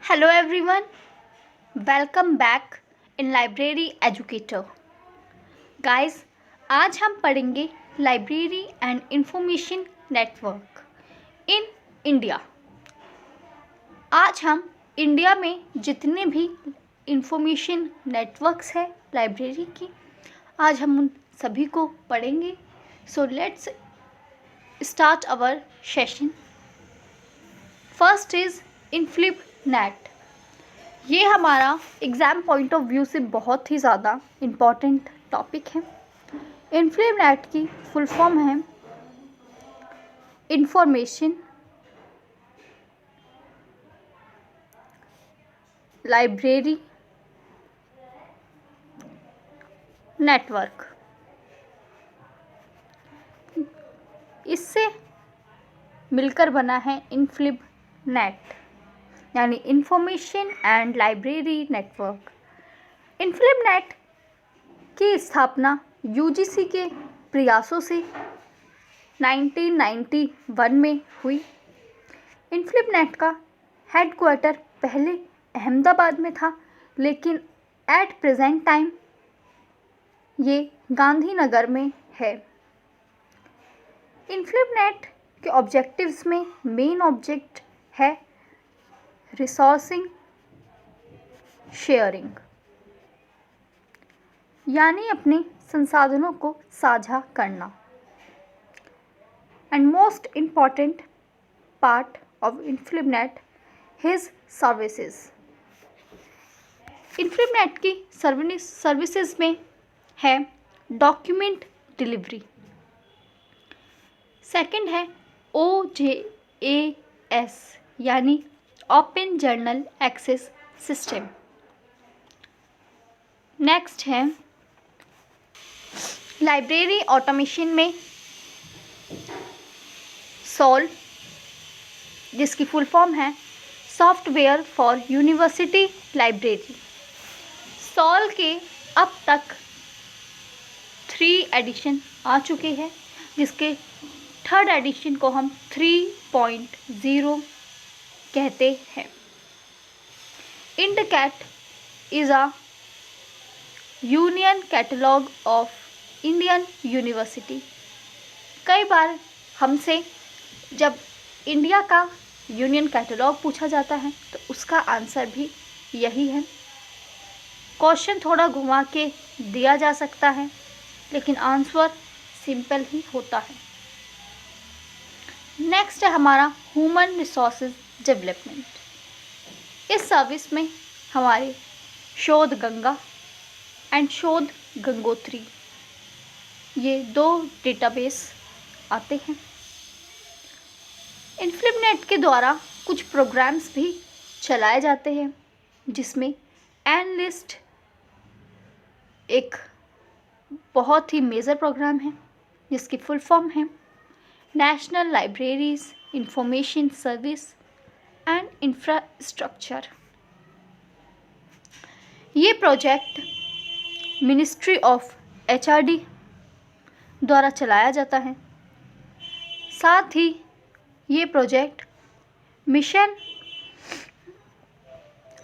Hello everyone, welcome back in Library Educator. Guys, आज हम पढ़ेंगे library and information network in India. आज हम इंडिया में जितने भी इंफॉर्मेशन नेटवर्क्स है लाइब्रेरी की, आज हम उन सभी को पढ़ेंगे। So let's start our session. First is INFLIBNET. ये हमारा एग्ज़ाम पॉइंट ऑफ व्यू से बहुत ही ज़्यादा इम्पॉर्टेंट टॉपिक है। इनफ्लिप नेट की फुल फॉर्म है इंफॉर्मेशन लाइब्रेरी नेटवर्क। इससे मिलकर बना है इनफ्लिप नेट, यानी information and library network. INFLIBNET की स्थापना यूजीसी के प्रयासों से 1991 में हुई। इनफ्लिप नेट का हेडक्वार्टर पहले अहमदाबाद में था, लेकिन एट प्रेजेंट टाइम ये गांधीनगर में है। इनफ्लिप नेट के ऑब्जेक्टिव्स में मेन ऑब्जेक्ट है रिसोर्सिंग शेयरिंग, यानी अपने संसाधनों को साझा करना। And most important part of INFLIBNET his services. INFLIBNET की सर्विसेज में है डॉक्यूमेंट डिलीवरी, सेकंड है OJAS यानी open journal access system. Next है लाइब्रेरी ऑटोमेशन में सॉल, जिसकी फुल फॉर्म है software for university library. SOUL के अब तक 3 एडिशन आ चुके हैं, जिसके थर्ड एडिशन को हम 3.0 कहते हैं। IndCat is a union catalogue of Indian university. कई बार हमसे जब इंडिया का यूनियन कैटलॉग पूछा जाता है तो उसका आंसर भी यही है। क्वेश्चन थोड़ा घुमा के दिया जा सकता है, लेकिन आंसर सिंपल ही होता है। नेक्स्ट है हमारा ह्यूमन रिसोर्सेज डेवलपमेंट। इस सर्विस में हमारे शोध गंगा एंड शोध गंगोत्री, ये 2 डेटाबेस आते हैं। इनफ्लिप नेट के द्वारा कुछ प्रोग्राम्स भी चलाए जाते हैं, जिसमें एनलिस्ट एक बहुत ही मेजर प्रोग्राम है, जिसकी फुल फॉर्म है national libraries information service and infrastructure. ये प्रोजेक्ट मिनिस्ट्री ऑफ HRD द्वारा चलाया जाता है। साथ ही ये प्रोजेक्ट मिशन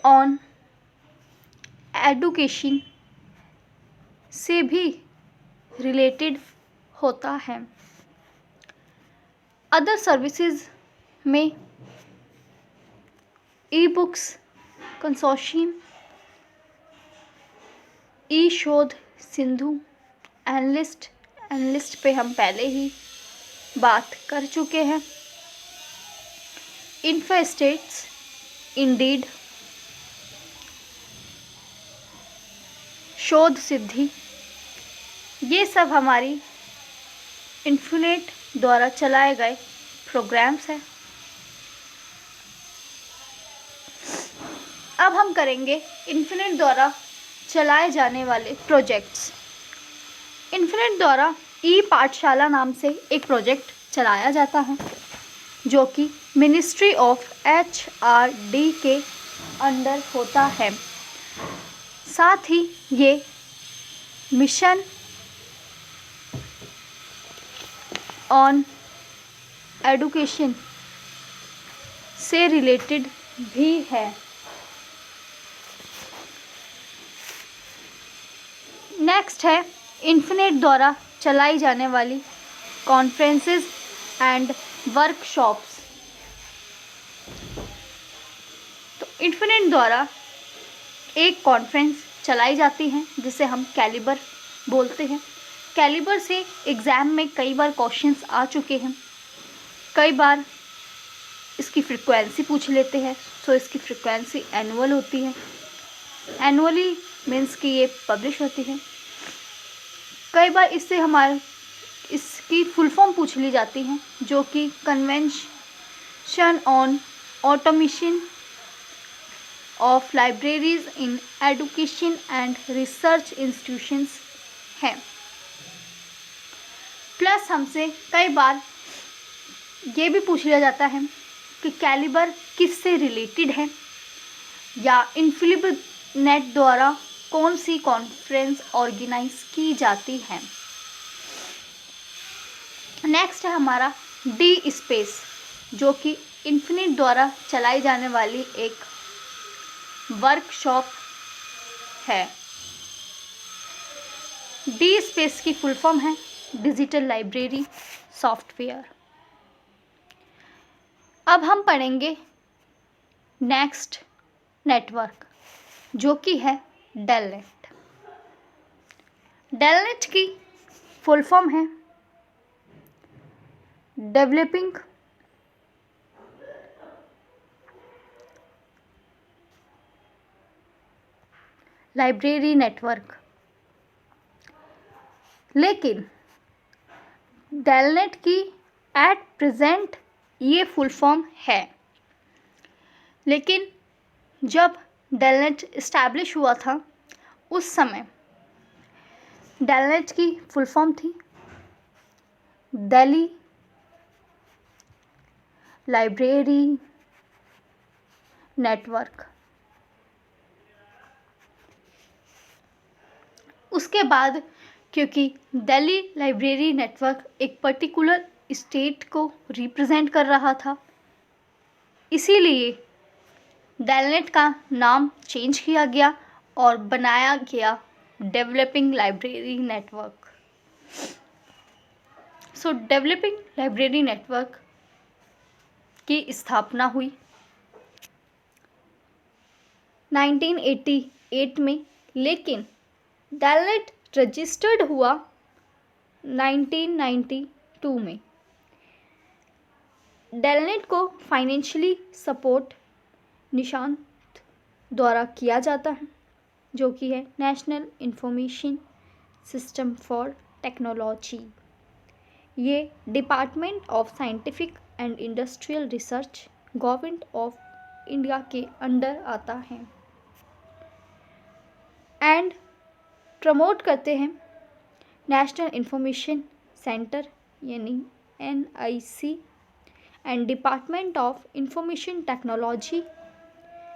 ऑन एडुकेशन से भी रिलेटेड होता है। अदर सर्विसेज में ई-बुक्स कंसोर्शियम, ई-शोध सिंधु, एनलिस्ट पे हम पहले ही बात कर चुके हैं। इन्फोस्टेट्स, इंडीड, शोध सिद्धि, ये सब हमारी इन्फिनेट द्वारा चलाए गए प्रोग्राम्स हैं। अब हम करेंगे इन्फिनेट द्वारा चलाए जाने वाले प्रोजेक्ट्स। इन्फिनेट द्वारा ई-पाठशाला नाम से एक प्रोजेक्ट चलाया जाता है, जो कि मिनिस्ट्री ऑफ HRD के अंडर होता है। साथ ही ये मिशन ऑन एडुकेशन से रिलेटेड भी है। नेक्स्ट है इन्फिनेट द्वारा चलाई जाने वाली कॉन्फ्रेंसेस एंड वर्कशॉप्स। तो इन्फिनेट द्वारा एक कॉन्फ्रेंस चलाई जाती है जिसे हम कैलिबर बोलते हैं। कैलिबर से एग्ज़ाम में कई बार क्वेश्चंस आ चुके हैं, कई बार इसकी फ्रिक्वेंसी पूछ लेते हैं। सो इसकी फ्रिक्वेंसी एनुअल होती है। एनुअली मीन्स कि ये पब्लिश होती है। कई बार इससे इसकी फुल फॉर्म पूछ ली जाती है, जो कि convention on automation of libraries in education and research institutions है। प्लस हमसे कई बार ये भी पूछ लिया जाता है कि कैलिबर किससे रिलेटेड है, या इन्फिनेट द्वारा कौन सी कॉन्फ्रेंस ऑर्गेनाइज की जाती है। नेक्स्ट है हमारा डी स्पेस, जो कि इन्फिनेट द्वारा चलाई जाने वाली एक वर्कशॉप है। डी स्पेस की फुल फॉर्म है डिजिटल लाइब्रेरी सॉफ्टवेयर। अब हम पढ़ेंगे नेक्स्ट नेटवर्क, जो कि है डेलनेट। डेलनेट की फुल फॉर्म है डेवलपिंग लाइब्रेरी नेटवर्क। लेकिन डेलनेट की एट प्रेजेंट ये फुल फॉर्म है, लेकिन जब डेलनेट इस्टेब्लिश हुआ था उस समय डेलनेट की फुल फॉर्म थी दिल्ली लाइब्रेरी नेटवर्क। उसके बाद क्योंकि दिल्ली लाइब्रेरी नेटवर्क एक पर्टिकुलर स्टेट को रिप्रेजेंट कर रहा था, इसीलिए डेलनेट का नाम चेंज किया गया और बनाया गया डेवलपिंग लाइब्रेरी नेटवर्क। सो डेवलपिंग लाइब्रेरी नेटवर्क की स्थापना हुई 1988 में, लेकिन डेलनेट रजिस्टर्ड हुआ 1992 में। डेलनेट को फाइनेंशियली सपोर्ट निशांत द्वारा किया जाता है, जो कि है national information system for technology. ये department of scientific and industrial research government of India के अंडर आता है एंड प्रमोट करते हैं नेशनल इंफॉर्मेशन सेंटर यानी NIC and department of information technology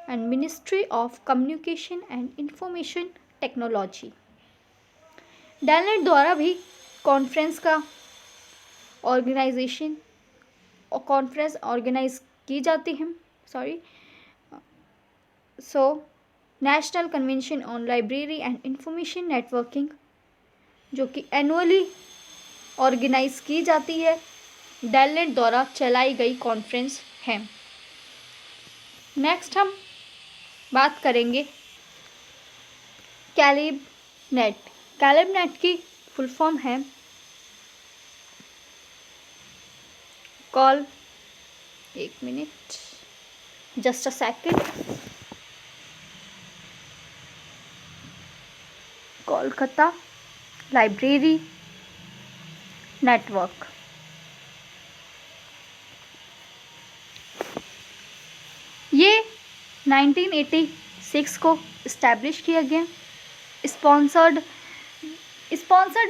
and ministry of communication and information technology. DELNET द्वारा भी conference organize की जाती है। National convention on library and information networking, जो कि एनुअली ऑर्गेनाइज की जाती है, डेलनेट द्वारा चलाई गई कॉन्फ्रेंस है। नेक्स्ट हम बात करेंगे कैलिबनेट। कैलिबनेट की फुल फॉर्म है कॉल, एक minute, just a second, Kolkata library network. ये 1986 को इस्टेब्लिश किया गया। स्पॉन्सर्ड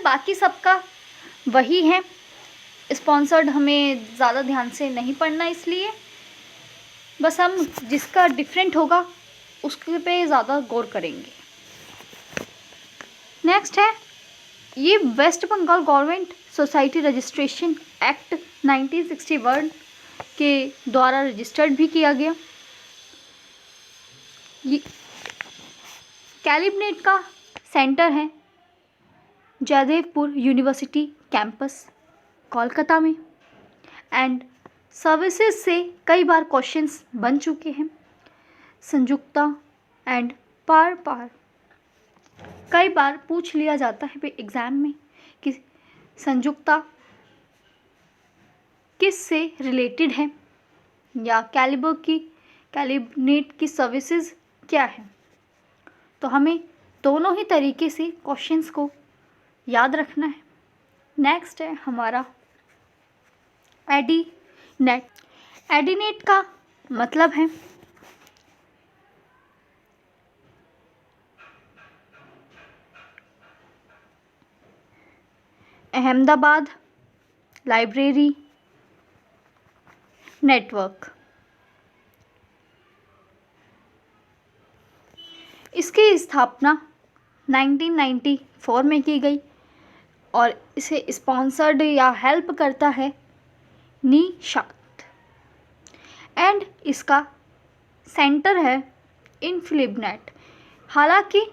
बाकी सबका वही है, स्पॉन्सर्ड हमें ज़्यादा ध्यान से नहीं पढ़ना, इसलिए बस हम जिसका डिफरेंट होगा उसके पे ज़्यादा गौर करेंगे। नेक्स्ट है ये West Bengal government society registration act 1961 के द्वारा रजिस्टर्ड भी किया गया। ये कैलिबनेट का सेंटर है जयदेवपुर यूनिवर्सिटी कैंपस कोलकाता में। एंड सर्विसेज से कई बार क्वेश्चंस बन चुके हैं। संयुक्ता एंड पार कई बार पूछ लिया जाता है एग्ज़ाम में कि संयुक्ता किस से रिलेटेड है या कैबिनेट की सर्विसेज क्या है। तो हमें दोनों ही तरीके से क्वेश्चंस को याद रखना है। नेक्स्ट है हमारा एडीनेट। एडीनेट का मतलब है अहमदाबाद लाइब्रेरी नेटवर्क। इसकी स्थापना 1994 में की गई और इसे स्पॉन्सर्ड या हेल्प करता है निशात। एंड इसका सेंटर है इनफिलिपनेट। हालांकि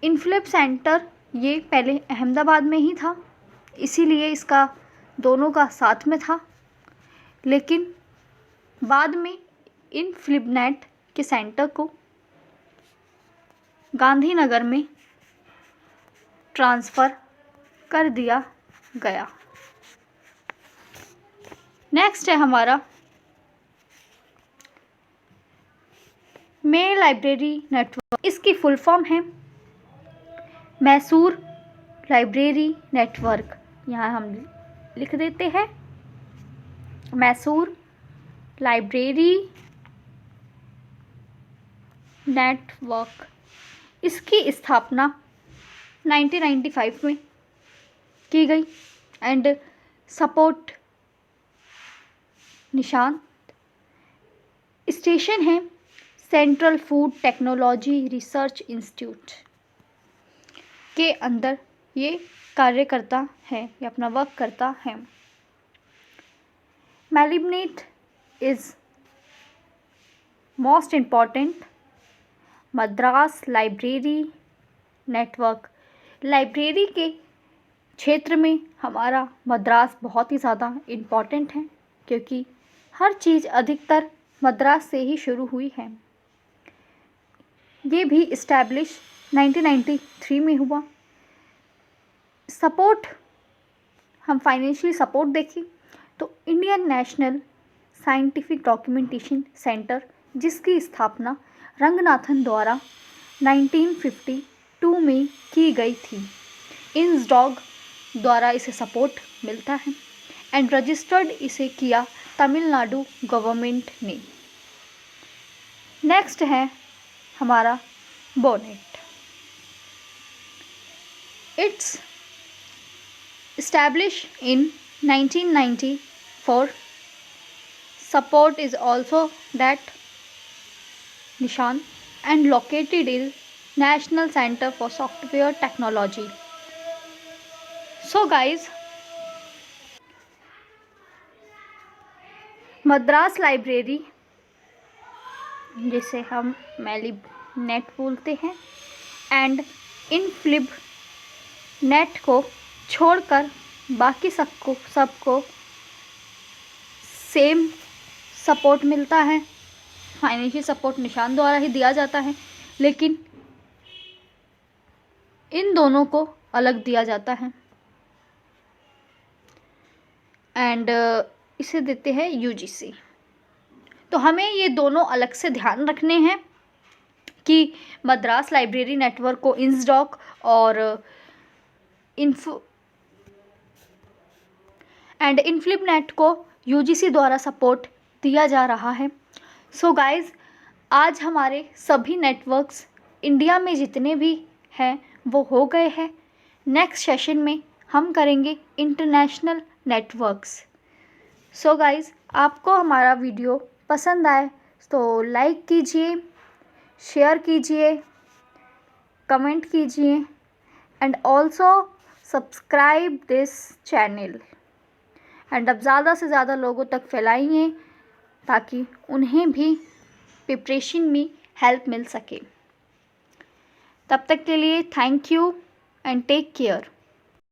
इनफिलिप सेंटर ये पहले अहमदाबाद में ही था, इसीलिए इसका दोनों का साथ में था, लेकिन बाद में इनफिलिपनेट के सेंटर को गांधीनगर में ट्रांसफ़र कर दिया गया। नेक्स्ट है हमारा मेल लाइब्रेरी नेटवर्क। इसकी फुल फॉर्म है मैसूर लाइब्रेरी नेटवर्क। यहाँ हम लिख देते हैं मैसूर लाइब्रेरी नेटवर्क। इसकी स्थापना 1995 में की गई एंड सपोर्ट निशांत। स्टेशन है central food technology research institute के अंदर ये कार्य करता है या अपना वर्क करता है। MALIBNET is most important Madras library network. Library के क्षेत्र में हमारा मद्रास बहुत ही ज़्यादा इम्पॉर्टेंट है, क्योंकि हर चीज़ अधिकतर मद्रास से ही शुरू हुई है। ये भी इस्टेब्लिश 1993 में हुआ। सपोर्ट, हम फाइनेंशियल सपोर्ट देखें तो Indian national scientific documentation centre, जिसकी स्थापना रंगनाथन द्वारा 1952 में की गई थी। इंसडॉग द्वारा इसे सपोर्ट मिलता है एंड रजिस्टर्ड इसे किया तमिलनाडु गवर्नमेंट ने। नेक्स्ट है हमारा bonnet. It's established in 1994. Support is also that Nishan and located in National Center for Software Technology. So guys, Madras library, जिसे हम मैलिबनेट बोलते हैं, एंड इनफिलिप नेट को छोड़कर बाकी सबको सेम सपोर्ट मिलता है। फाइनेंशियल सपोर्ट निशान द्वारा ही दिया जाता है, लेकिन इन दोनों को अलग दिया जाता है एंड इसे देते हैं यूजीसी। तो हमें ये दोनों अलग से ध्यान रखने हैं कि मद्रास लाइब्रेरी नेटवर्क को इंसडॉक और इनफिलिपनेट को यूजीसी द्वारा सपोर्ट दिया जा रहा है। सो गाइज़, आज हमारे सभी नेटवर्क्स इंडिया में जितने भी हैं वो हो गए हैं। नेक्स्ट सेशन में हम करेंगे इंटरनेशनल नेटवर्क्स। सो गाइज़, आपको हमारा वीडियो पसंद आए तो लाइक कीजिए, शेयर कीजिए, कमेंट कीजिए and also subscribe this channel and अब ज़्यादा से ज़्यादा लोगों तक फैलाइए ताकि उन्हें भी प्रिपरेशन में हेल्प मिल सके। तब तक के लिए thank you and take care.